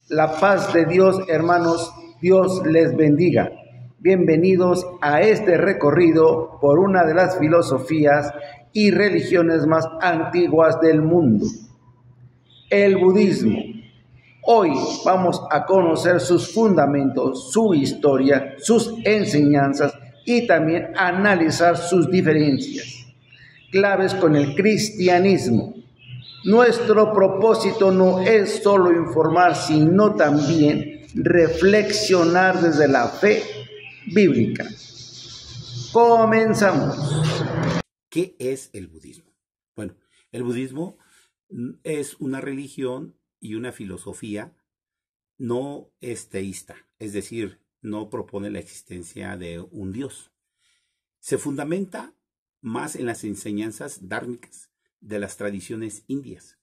La paz de Dios, hermanos, Dios les bendiga. Bienvenidos a este recorrido por una de las filosofías y religiones más antiguas del mundo, el budismo. Hoy vamos a conocer sus fundamentos, su historia, sus enseñanzas y también analizar sus diferencias, claves con el cristianismo. Nuestro propósito no es solo informar, sino también reflexionar desde la fe bíblica. Comenzamos. ¿Qué es el budismo? Bueno, el budismo es una religión y una filosofía no teísta, es decir, no propone la existencia de un dios. Se fundamenta más en las enseñanzas dármicas de las tradiciones indias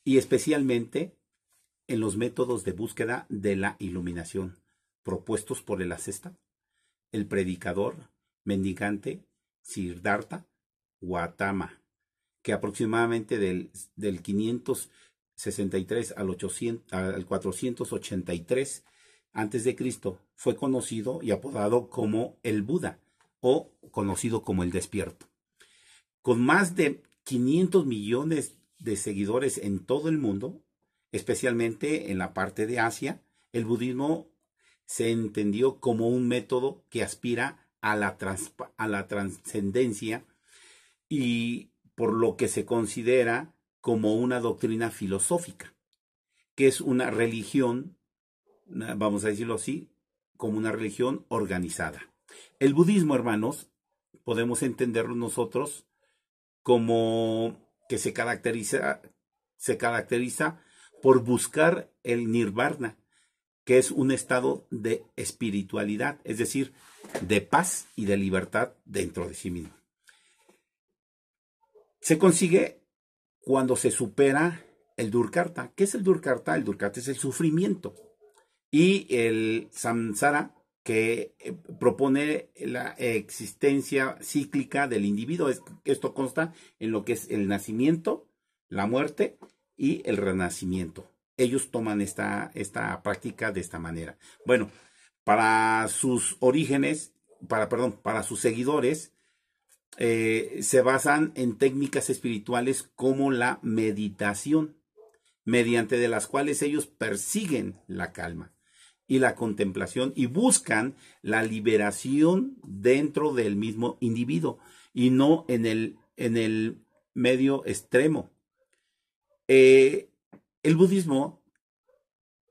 y especialmente en los métodos de búsqueda de la iluminación propuestos por el asceta, el predicador, mendigante Siddhartha Gautama, que aproximadamente del 563 al 483 a.C. fue conocido y apodado como el Buda o conocido como el despierto. Con más de 500 millones de seguidores en todo el mundo, especialmente en la parte de Asia, el budismo se entendió como un método que aspira a la trascendencia y por lo que se considera como una doctrina filosófica, que es una religión, vamos a decirlo así, como una religión organizada. El budismo, hermanos, podemos entenderlo nosotros como que se caracteriza por buscar el nirvana, que es un estado de espiritualidad, es decir, de paz y de libertad dentro de sí mismo. Se consigue cuando se supera el Durkarta. ¿Qué es el Durkarta? El Durkarta es el sufrimiento. Y el samsara, que propone la existencia cíclica del individuo. Esto consta en lo que es el nacimiento, la muerte y el renacimiento. Ellos toman esta práctica de esta manera. Bueno, para sus orígenes, para sus seguidores, se basan en técnicas espirituales como la meditación, mediante de las cuales ellos persiguen la calma y la contemplación y buscan la liberación dentro del mismo individuo y no en el medio extremo. El budismo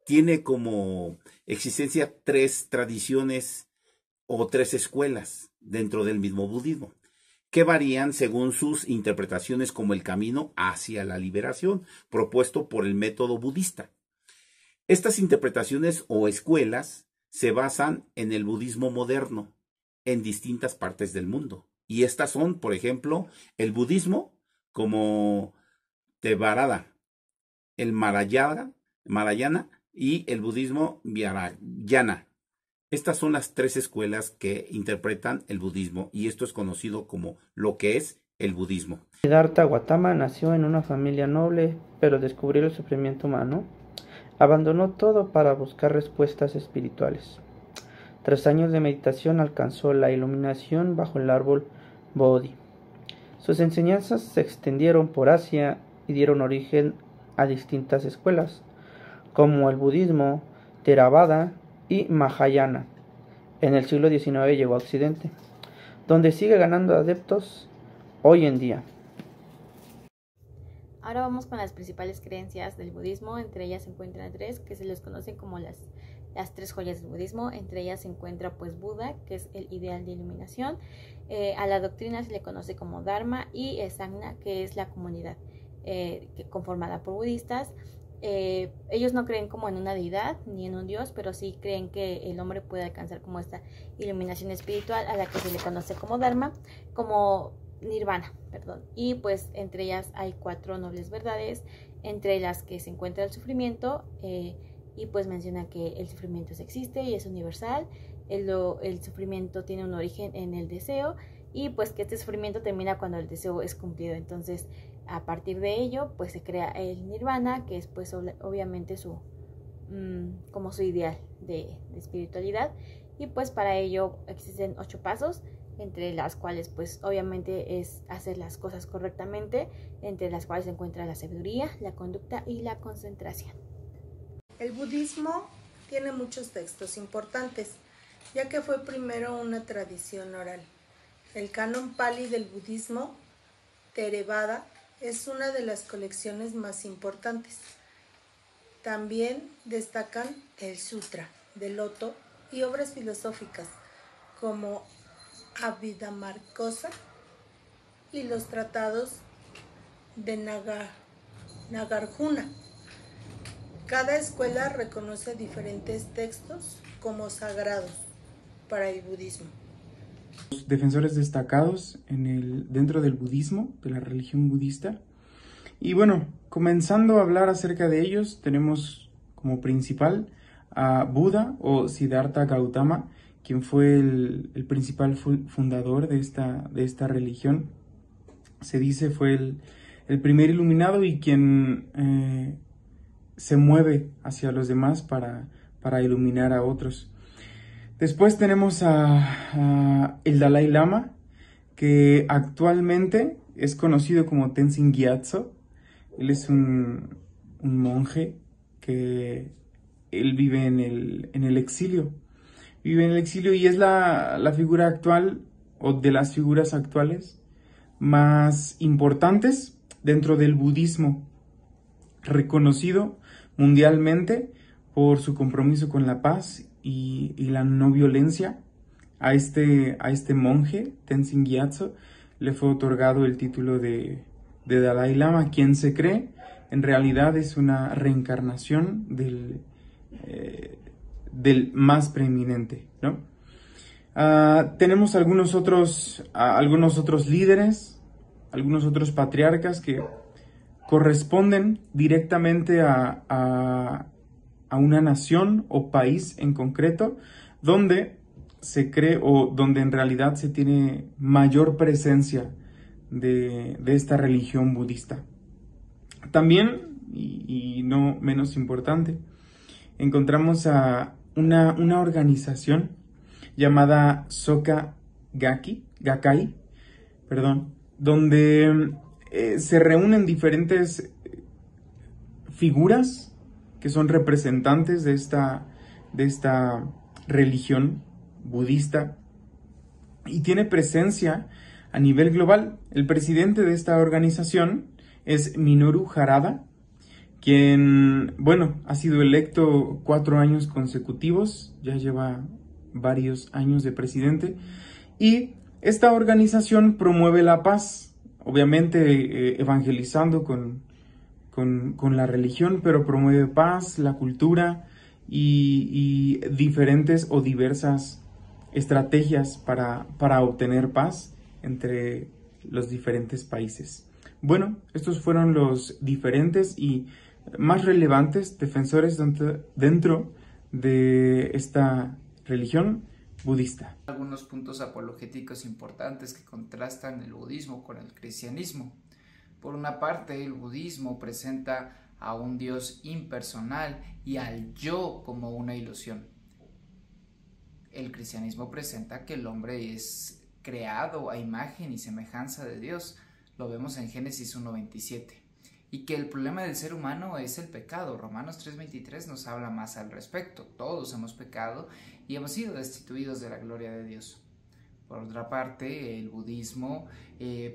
tiene como existencia 3 tradiciones o 3 escuelas dentro del mismo budismo, que varían según sus interpretaciones como el camino hacia la liberación propuesto por el método budista. Estas interpretaciones o escuelas se basan en el budismo moderno en distintas partes del mundo. Y estas son, por ejemplo, el budismo como Theravada, el Mahayana y el budismo Vajrayana. Estas son las 3 escuelas que interpretan el budismo y esto es conocido como lo que es el budismo. Siddhartha Gautama nació en una familia noble, pero descubrió el sufrimiento humano. Abandonó todo para buscar respuestas espirituales. Tras años de meditación alcanzó la iluminación bajo el árbol Bodhi. Sus enseñanzas se extendieron por Asia y dieron origen a distintas escuelas, como el budismo, Theravada y Mahayana. En el siglo XIX llegó a Occidente, donde sigue ganando adeptos hoy en día. Ahora vamos con las principales creencias del budismo. Entre ellas se encuentran 3 que se les conocen como las 3 joyas del budismo. Entre ellas se encuentra pues Buda, que es el ideal de iluminación. A la doctrina se le conoce como Dharma y Sangha, que es la comunidad conformada por budistas. Ellos no creen como en una deidad ni en un dios, pero sí creen que el hombre puede alcanzar como esta iluminación espiritual a la que se le conoce como Dharma, como Nirvana, y pues entre ellas hay 4 nobles verdades, entre las que se encuentra el sufrimiento, y pues menciona que el sufrimiento existe y es universal, el sufrimiento tiene un origen en el deseo y pues que este sufrimiento termina cuando el deseo es cumplido. Entonces a partir de ello pues se crea el nirvana, que es pues obviamente su como su ideal de espiritualidad. Y pues para ello existen 8 pasos, entre las cuales pues obviamente es hacer las cosas correctamente, entre las cuales se encuentra la sabiduría, la conducta y la concentración. El budismo tiene muchos textos importantes, ya que fue primero una tradición oral. El canon Pali del budismo, Theravada, es una de las colecciones más importantes. También destacan el Sutra del Loto y obras filosóficas como Abhidhammarkosa y los tratados de Nagarjuna. Cada escuela reconoce diferentes textos como sagrados para el budismo. Los defensores destacados dentro del budismo, de la religión budista. Y bueno, comenzando a hablar acerca de ellos, tenemos como principal a Buda o Siddhartha Gautama, quien fue el principal fundador de esta religión. Se dice fue el primer iluminado y quien se mueve hacia los demás para iluminar a otros. Después tenemos a el Dalai Lama, que actualmente es conocido como Tenzin Gyatso. Él es un monje que él vive en el exilio. Vive en el exilio y es la figura actual, o de las figuras actuales más importantes dentro del budismo, reconocido mundialmente por su compromiso con la paz y la no violencia. A este monje, Tenzin Gyatso, le fue otorgado el título de Dalai Lama, quien se cree en realidad es una reencarnación del más preeminente, ¿no? Tenemos algunos otros líderes, algunos otros patriarcas que corresponden directamente a una nación o país en concreto, donde se cree o donde en realidad se tiene mayor presencia de esta religión budista. También, y no menos importante, encontramos a una organización llamada Soka Gakkai, donde se reúnen diferentes figuras que son representantes de esta religión budista y tiene presencia a nivel global. El presidente de esta organización es Minoru Harada, quien, ha sido electo 4 años consecutivos, ya lleva varios años de presidente, y esta organización promueve la paz, obviamente evangelizando con la religión, pero promueve paz, la cultura y diferentes o diversas estrategias para obtener paz entre los diferentes países. Bueno, estos fueron los diferentes y más relevantes defensores dentro de esta religión budista. Algunos puntos apologéticos importantes que contrastan el budismo con el cristianismo. Por una parte, el budismo presenta a un Dios impersonal y al yo como una ilusión. El cristianismo presenta que el hombre es creado a imagen y semejanza de Dios. Lo vemos en Génesis 1:27. Y que el problema del ser humano es el pecado. Romanos 3:23 nos habla más al respecto. Todos hemos pecado y hemos sido destituidos de la gloria de Dios. Por otra parte, el budismo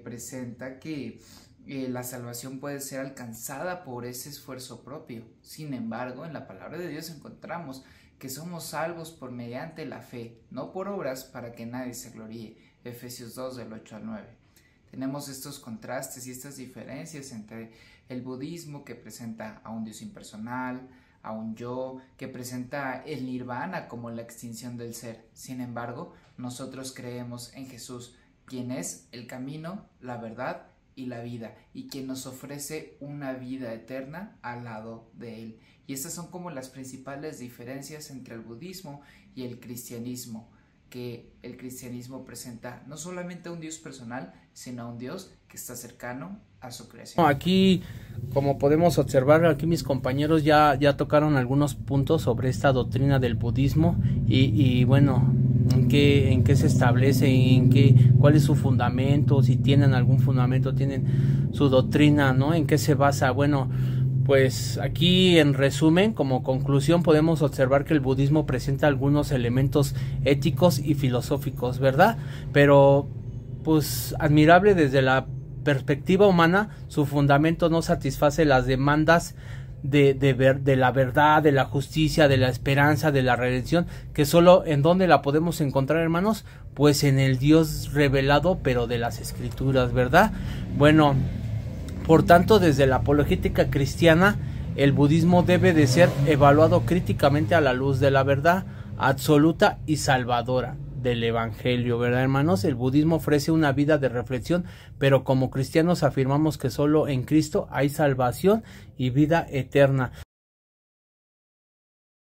presenta que la salvación puede ser alcanzada por ese esfuerzo propio. Sin embargo, en la palabra de Dios encontramos que somos salvos por mediante la fe, no por obras para que nadie se gloríe. Efesios 2 del 8 al 9. Tenemos estos contrastes y estas diferencias entre el budismo, que presenta a un Dios impersonal, a un yo, que presenta el nirvana como la extinción del ser. Sin embargo, nosotros creemos en Jesús, quien es el camino, la verdad y la vida, y quien nos ofrece una vida eterna al lado de él. Y estas son como las principales diferencias entre el budismo y el cristianismo. que el cristianismo presenta no solamente a un Dios personal, sino a un Dios que está cercano a su creación. Aquí, como podemos observar, aquí mis compañeros ya tocaron algunos puntos sobre esta doctrina del budismo y bueno, en qué se establece, cuál es su fundamento, si tienen algún fundamento, tienen su doctrina, ¿no? En qué se basa. Bueno, pues aquí en resumen, como conclusión, podemos observar que el budismo presenta algunos elementos éticos y filosóficos, ¿verdad? Pero pues admirable desde la perspectiva humana, su fundamento no satisface las demandas de la verdad, de la justicia, de la esperanza, de la redención, que solo en donde la podemos encontrar, hermanos, pues en el Dios revelado, pero de las Escrituras, ¿verdad? Bueno, por tanto, desde la apologética cristiana, el budismo debe de ser evaluado críticamente a la luz de la verdad absoluta y salvadora del Evangelio, ¿verdad, hermanos? El budismo ofrece una vida de reflexión, pero como cristianos afirmamos que solo en Cristo hay salvación y vida eterna.